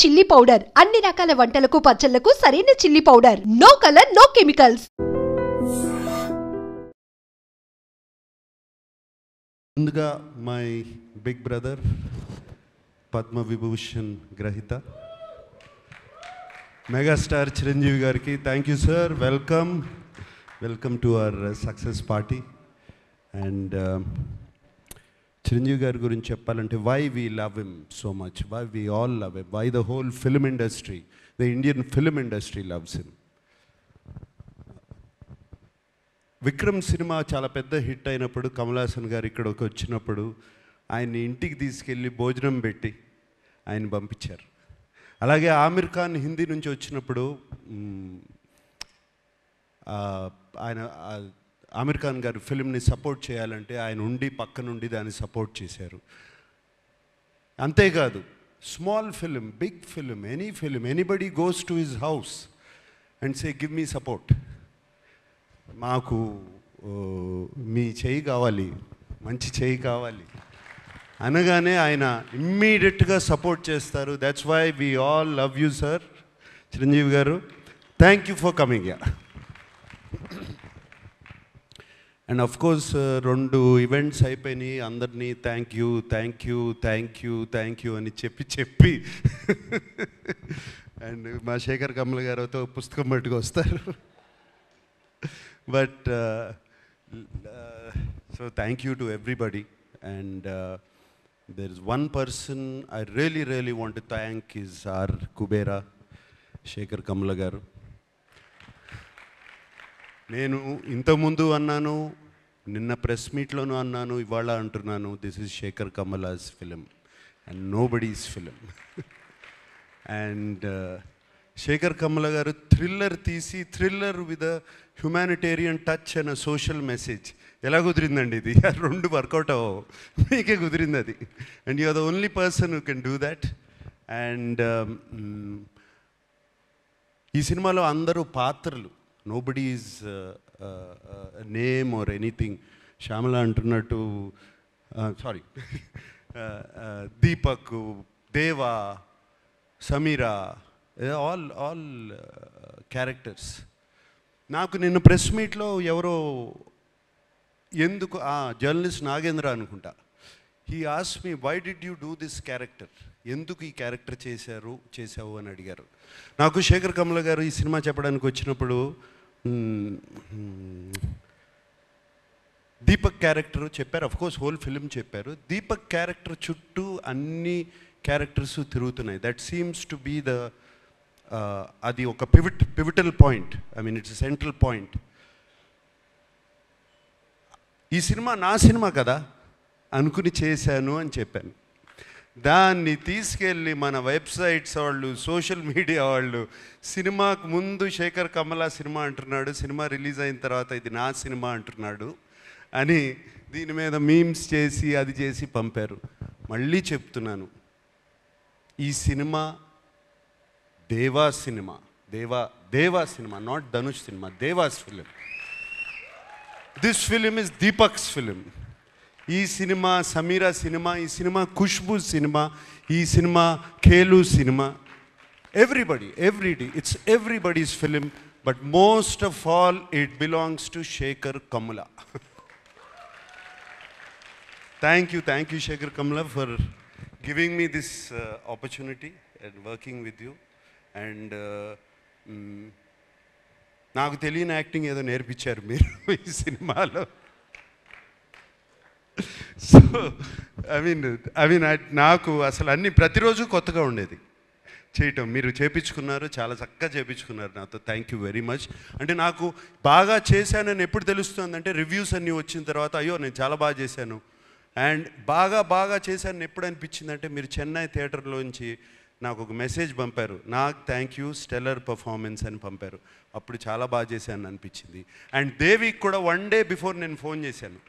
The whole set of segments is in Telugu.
చిల్లీ పౌడర్ అన్ని రకాల వంటలకు పచ్చళ్లకు సరైన chilli powder. No colour, no chemicals. ముందుగా my big brother Padma Vibhushan గ్రహీత మెగాస్టార్ చిరంజీవి గారికి thank you sir. Welcome to our success party. And Chiranjeevi గారి గురించి చెప్పాలంటే why we love him so much, why we all love him, why the whole film industry, the Indian film industry loves him. Vikram cinema చాలా పెద్ద హిట్ అయినప్పుడు కమల్ హాసన్ గారు ఇక్కడికి వచ్చినప్పుడు ఆయన్ని ఇంటికి తీసుకెళ్ళి భోజనం పెట్టి ఆయన పంపించారు. అలాగే ఆమిర్ ఖాన్ హిందీ నుంచి వచ్చినప్పుడు ఆయన ఆమిర్ ఖాన్ గారు ఫిల్మ్ని సపోర్ట్ చేయాలంటే ఆయన ఉండి పక్క నుండి దాన్ని సపోర్ట్ చేశారు. అంతేకాదు small film, big film, any film, anybody goes to his house and say give me support, మాకు మీ చేయి కావాలి, మంచి చేయి కావాలి అనగానే ఆయన ఇమ్మీడియట్గా సపోర్ట్ చేస్తారు. That's why we all love you sir Chiranjeevi గారు. థ్యాంక్ యూ ఫర్ కమింగ్ యా. అండ్ అఫ్ కోర్స్ 2 ఈవెంట్స్ అయిపోయినాయి, అందరినీ థ్యాంక్ యూ అని చెప్పి అండ్ మా శేఖర్ కమల గారితో పుస్తకం పట్టుకు వస్తారు. But so thank you to everybody. And there is one person I really want to thank is our Kubera Sekhar Kammula గారు. నేను ఇంతకుముందు అన్నాను, నిన్న ప్రెస్ మీట్లోనూ అన్నాను, ఇవాళ అంటున్నాను, this is Sekhar Kammula's film and nobody's film. And Sekhar Kammula గారు థ్రిల్లర్ తీసి, thriller with a humanitarian touch and a social message. ఎలా కుదిరిందండి ఇది? 2 వర్కౌట్ అవ్వవు, మీకే కుదిరింది అది. And you are the only person who can do that. అండ్ ఈ సినిమాలో అందరూ పాత్రలు, nobody is name or anything. Shyamala అంటున్నట్టు sorry Deepak, Deva, Sameera, all characters. నాకు నిన్న ప్రెస్ మీట్లో ఎవరో ఎందుకు జర్నలిస్ట్ నాగేంద్ర అనుకుంటా, he ask me why did you do this character, ఎందుకు ఈ క్యారెక్టర్ చేసావు అని అడిగారు. నాకు శేఖర్ కమల గారు ఈ సినిమా చెప్పడానికి వచ్చినప్పుడు దీపక్ క్యారెక్టర్ చెప్పారు, అఫ్కోర్స్ హోల్ ఫిలిం చెప్పారు. దీపక్ క్యారెక్టర్ చుట్టూ అన్ని క్యారెక్టర్స్ తిరుగుతున్నాయి. That seems to be the అది ఒక pivotal point, I mean it's central point. ఈ సినిమా నా సినిమా కదా అనుకుని చేశాను అని చెప్పాను. దాన్ని తీసుకెళ్ళి మన వెబ్సైట్స్ వాళ్ళు, సోషల్ మీడియా వాళ్ళు, సినిమాకు ముందు శేఖర్ కమల సినిమా అంటున్నాడు, సినిమా రిలీజ్ అయిన తర్వాత ఇది నా సినిమా అంటున్నాడు అని దీని మీద మీమ్స్ చేసి అది చేసి పంపారు. మళ్ళీ చెప్తున్నాను, ఈ cinema Deva cinema, Deva cinema, not Dhanush cinema, Deva's film. This film is Deepak's film. ఈ సినిమా సమీరా సినిమా, ఈ సినిమా ఖుష్బూ సినిమా, ఈ సినిమా ఖేలు cinema, everybody, it's everybody's film. But most of all it belongs to Sekhar Kammula. Thank you Sekhar Kammula for giving me this opportunity and working with you. And నాకు తెలియని యాక్టింగ్ ఏదో నేర్పించారు మీరు ఈ సినిమాలో. సో ఐ మీన్ నాకు అసలు అన్నీ ప్రతిరోజు కొత్తగా ఉండేది చేయటం. మీరు చేపించుకున్నారు, చాలా చక్కగా చేపించుకున్నారు నాతో. Thank you very much. అంటే నాకు బాగా చేశానని ఎప్పుడు తెలుస్తుందంటే రివ్యూస్ అన్నీ వచ్చిన తర్వాత, అయ్యో నేను చాలా బాగా చేశాను. అండ్ బాగా చేశానని ఎప్పుడు అనిపించిందంటే, మీరు చెన్నై థియేటర్లోంచి నాకు ఒక మెసేజ్ పంపారు, నాకు థ్యాంక్ యూ స్టెల్లర్ పర్ఫార్మెన్స్ అని పంపారు. అప్పుడు చాలా బాగా చేశాను అనిపించింది. అండ్ దేవికి కూడా 1 day బిఫోర్ నేను ఫోన్ చేశాను,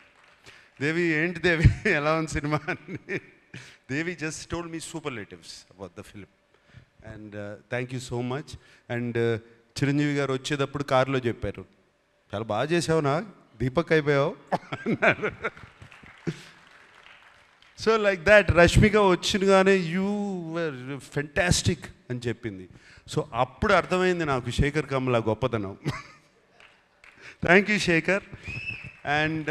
దేవి ఏంటి దేవి ఎలా ఉంది సినిమా అని. Devi just told me superlatives about the film. And thank you so much. And Chiranjeevi గారు వచ్చేటప్పుడు కారులో చెప్పారు, చాలా బాగా చేసావు, నా దీపక్ అయిపోయావు అన్నారు. సో లైక్ దాట్ రష్మిక వచ్చినగానే యూ వర్ ఫెంటాస్టిక్ అని చెప్పింది. సో అప్పుడు అర్థమైంది నాకు శేఖర్ కమల గొప్పతనం. Thank you Sekhar. And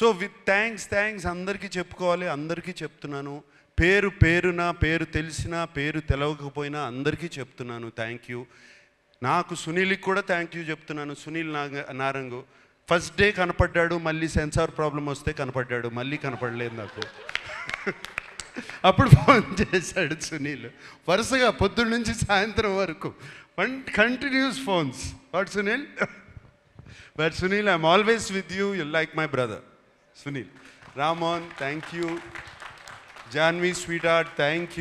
so with thanks అందరికీ చెప్పుకోవాలి, అందరికీ చెప్తున్నాను. పేరు తెలిసినా పేరు తెలవకపోయినా అందరికీ చెప్తున్నాను థ్యాంక్ యూ. నాకు సునీల్కి కూడా థ్యాంక్ యూ చెప్తున్నాను. సునీల్ నారంగు ఫస్ట్ డే కనపడ్డాడు, మళ్ళీ సెన్సార్ ప్రాబ్లం వస్తే కనపడ్డాడు, మళ్ళీ కనపడలేదు నాకు. అప్పుడు ఫోన్ చేశాడు సునీల్, వరుసగా పొద్దున్న నుంచి సాయంత్రం వరకు continuous phones. What Sunil? But Sunil, I'm always with you, you like my brother Sunil. Ramon, thank you. Janvi, sweetheart, thank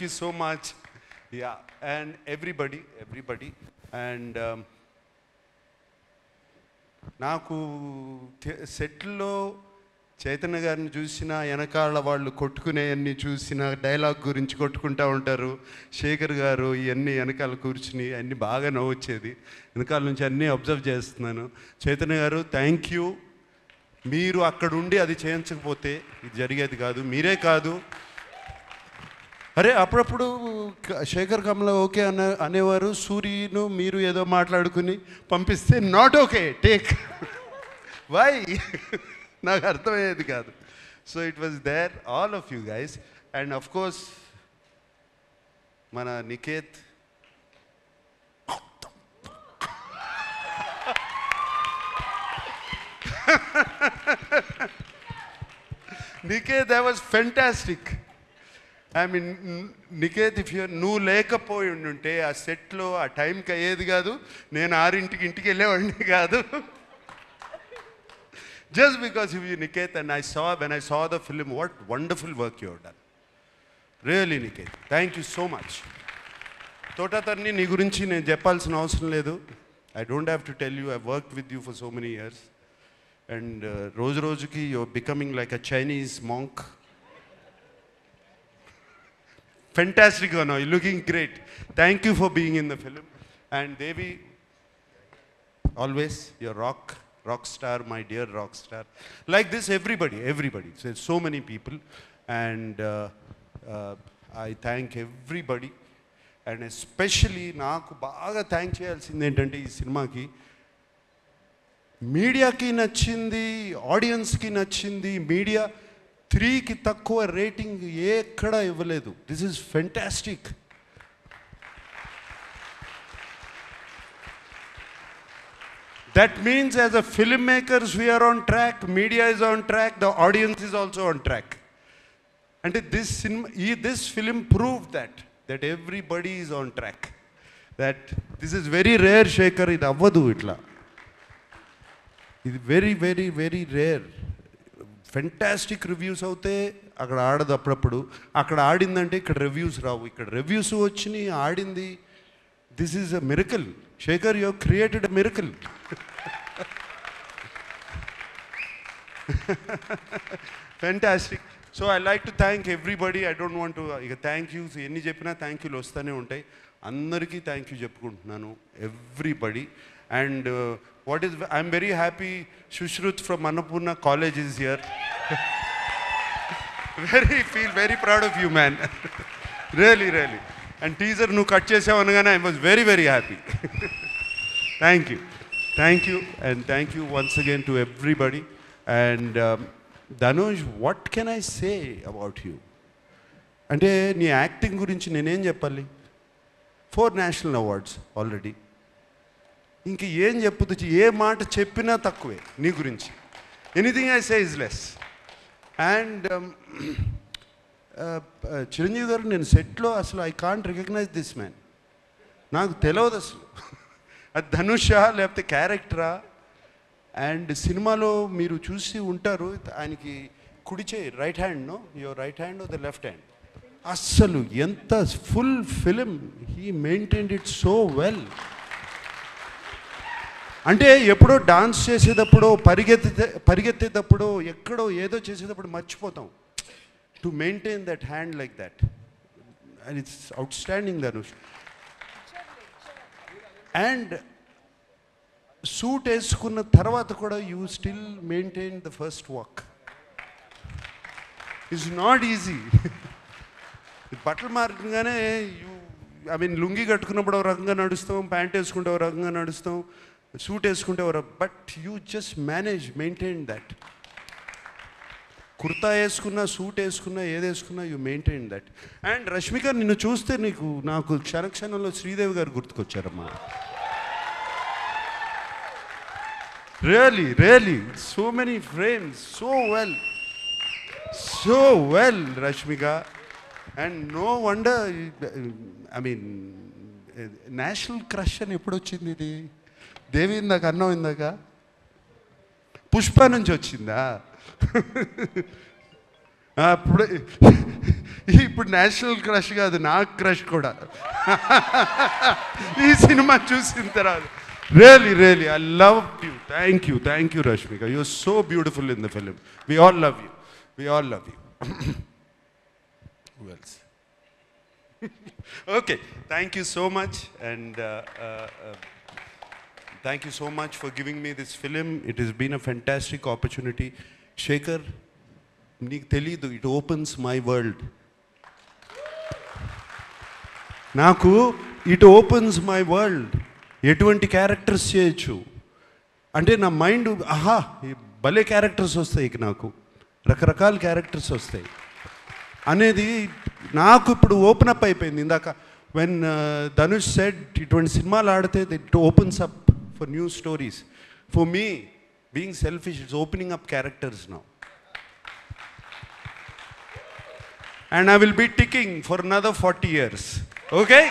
you so much. Yeah, and everybody, and నాకు సెట్లో చైతన్య గారిని చూసినా, వెనకాల వాళ్ళు కొట్టుకునేవన్నీ చూసినా, డైలాగ్ గురించి కొట్టుకుంటూ ఉంటారు. శేఖర్ గారు ఇవన్నీ వెనకాల కూర్చుని అన్నీ బాగా నవ్వొచ్చేది. వెనకాల నుంచి అన్నీ అబ్జర్వ్ చేస్తున్నాను. చైతన్య గారు థ్యాంక్ యూ. మీరు అక్కడుండి అది చేయించకపోతే ఇది జరిగేది కాదు. మీరే కాదు, అరే అప్పుడప్పుడు శేఖర్ కమల ఓకే అనేవారు, సూర్యను మీరు ఏదో మాట్లాడుకుని పంపిస్తే నాట్ ఓకే టేక్ వై నాకు అర్థమయ్యేది కాదు. So it was there all of you guys. And of course మన Niket, Niket, that was fantastic. I mean, Niket, if నువ్వు లేకపోయి ఉంటే ఆ సెట్లో ఆ టైంకి అయ్యేది కాదు, నేను 6ంటికి ఇంటికి వెళ్ళేవాడిని కాదు. Just because of you, Niket, and when I saw the film, what wonderful work you have done. Really, Niket, thank you so much. Thota Tharani నీ గురించి నేను చెప్పాల్సిన అవసరం లేదు. I don't have to tell you, I've worked with you for so many years. And రోజుకి you're becoming like a Chinese monk. Fantastic, you're looking great. Thank you for being in the film. And Devi, always you're rock star, my dear rock star. Like this, everybody. So many people. And I thank everybody. And especially నాకు బాగా థ్యాంక్ చేయాల్సింది ఏంటంటే ఈ సినిమాకి మీడియాకి నచ్చింది, ఆడియన్స్కి నచ్చింది. మీడియా 3కి తక్కువ రేటింగ్ ఎక్కడా ఇవ్వలేదు. This is fantastic. That means as a film makers we're on track, media is on track, the audience is also on track. అంటే this film prove that everybody is on track. That this is very rare, Shekhar, ఇది అవ్వదు ఇట్లా. ఇది very rare. ఫెంటాస్టిక్ రివ్యూస్ అవుతే అక్కడ ఆడదు, అప్పుడప్పుడు అక్కడ ఆడిందంటే ఇక్కడ రివ్యూస్ రావు. ఇక్కడ రివ్యూస్ వచ్చినాయి, ఆడింది. This is a miracle. Shekhar, you created a miracle. Fantastic. So I like to thank everybody. I don't want to ఇక థ్యాంక్ యూ ఎన్ని చెప్పినా థ్యాంక్ యూలు వస్తూనే ఉంటాయి. అందరికీ థ్యాంక్ యూ చెప్పుకుంటున్నాను, everybody. And I'm very happy Sushruth from Annapurna college is here. Feel very proud of you man, really. And teaser నువ్వు కట్ చేసావు అనగానే I was very happy. Thank you and thank you once again to everybody. And Dhanush, what can I say about you? అంటే నీ యాక్టింగ్ గురించి నేనేం చెప్పాలి? 4 నేషనల్ అవార్డ్స్ ఆల్రెడీ. ఇంక ఏం చెప్పదు, ఏ మాట చెప్పినా తక్కువే నీ గురించి. Anything I say is less. And Chiranjeevi garu, నేను సెట్లో అసలు I can't recognize this man. నాకు తెలియదు అసలు అది ధనుషా లేకపోతే క్యారెక్టరా. అండ్ సినిమాలో మీరు చూసి ఉంటారు, ఆయనకి కుడి చేయి, right hand, no your right hand the left hand. అస్సలు ఎంత full film he maintained it so well. అంటే ఎప్పుడో డాన్స్ చేసేటప్పుడు, పరిగెత్తేటప్పుడు, ఎక్కడో ఏదో చేసేటప్పుడు మర్చిపోతాం. To maintain that hand like that, and it's outstanding Dhanush. And suit వేసుకున్న తర్వాత కూడా you still maintain the first walk. It's not easy. బట్టలు మారగానే ఐ మీన్ లుంగి కట్టుకున్నప్పుడు ఒక రకంగా నడుస్తాం, ప్యాంట్ వేసుకుంటే ఒక రకంగా నడుస్తాం, సూట్ వేసుకుంటే but you just maintain that. Kurta వేసుకున్నా, సూట్ వేసుకున్నా, ఏది వేసుకున్నా you maintain that. And Rashmika, నిన్ను చూస్తే నాకు క్షణక్షణంలో శ్రీదేవి గారు గుర్తుకొచ్చారమ్మా. Really so many frames, so well Rashmika. And no wonder, I mean national crush అని ఎప్పుడు వచ్చింది ఇది? దేవి ఇందాక అన్నం, ఇందాక పుష్ప నుంచి వచ్చిందా? ఇప్పుడు నేషనల్ క్రష్ కాదు, నాకు క్రష్ కూడా ఈ సినిమా చూసిన తర్వాత. Really I love you. Thank you Rashmika. You are so beautiful in the film. We all love you. Who else? Okay, thank you so much, and thank you so much for giving me this film. It has been a fantastic opportunity. Shekhar, నీకు తెలీదు, it opens my world. నాకు it opens my world. ఎటువంటి క్యారెక్టర్స్ చేయొచ్చు అంటే నా మైండ్, ఆహా భలే క్యారెక్టర్స్ వస్తాయి, నాకు రకరకాల క్యారెక్టర్స్ వస్తాయి అనేది నాకు ఇప్పుడు ఓపెన్ అప్ అయిపోయింది. ఇందాక వెన్ ధనుష్ సెడ్ ఇటువంటి సినిమాలు ఆడితే it opens up for new stories. For me being selfish, it's opening up characters now. And I will be ticking for another 40 years. Okay?